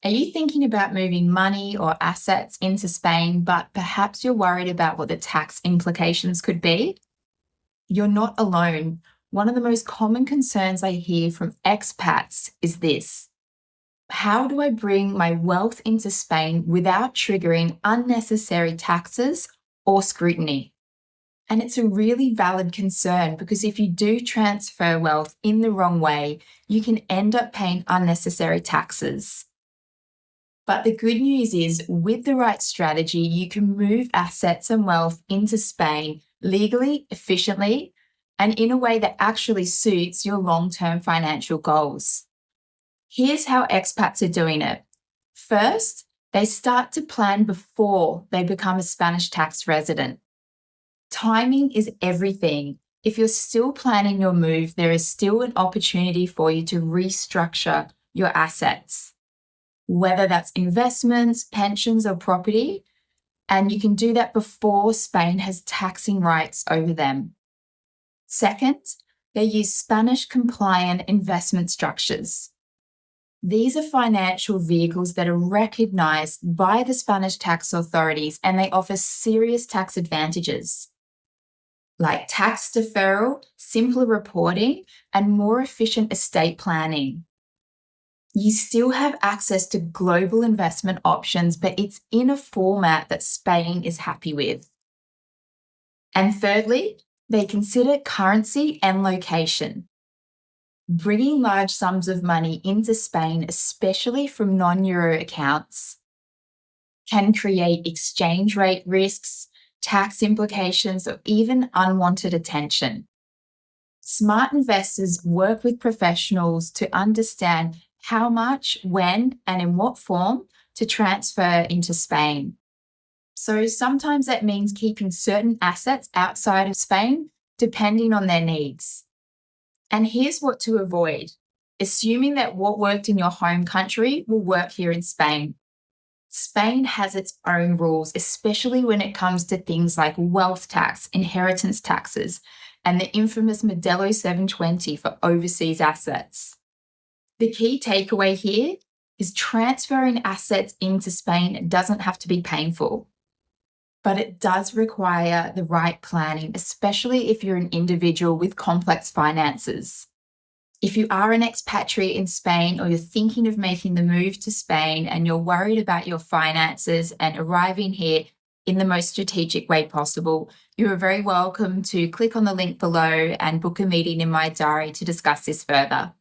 Are you thinking about moving money or assets into Spain, but perhaps you're worried about what the tax implications could be? You're not alone. One of the most common concerns I hear from expats is this: how do I bring my wealth into Spain without triggering unnecessary taxes or scrutiny? And it's a really valid concern because if you do transfer wealth in the wrong way, you can end up paying unnecessary taxes. But the good news is, with the right strategy, you can move assets and wealth into Spain legally, efficiently, and in a way that actually suits your long-term financial goals. Here's how expats are doing it. First, they start to plan before they become a Spanish tax resident. Timing is everything. If you're still planning your move, there is still an opportunity for you to restructure your assets, whether that's investments, pensions, or property, and you can do that before Spain has taxing rights over them. Second, they use Spanish compliant investment structures. These are financial vehicles that are recognized by the Spanish tax authorities, and they offer serious tax advantages like tax deferral, simpler reporting, and more efficient estate planning. You still have access to global investment options, but it's in a format that Spain is happy with. And thirdly, they consider currency and location. Bringing large sums of money into Spain, especially from non-euro accounts, can create exchange rate risks, tax implications, or even unwanted attention. Smart investors work with professionals to understand how much, when, and in what form to transfer into Spain. So sometimes that means keeping certain assets outside of Spain, depending on their needs. And here's what to avoid: assuming that what worked in your home country will work here in Spain. Spain has its own rules, especially when it comes to things like wealth tax, inheritance taxes, and the infamous Modelo 720 for overseas assets. The key takeaway here is transferring assets into Spain doesn't have to be painful, but it does require the right planning, especially if you're an individual with complex finances. If you are an expatriate in Spain, or you're thinking of making the move to Spain and you're worried about your finances and arriving here in the most strategic way possible, you are very welcome to click on the link below and book a meeting in my diary to discuss this further.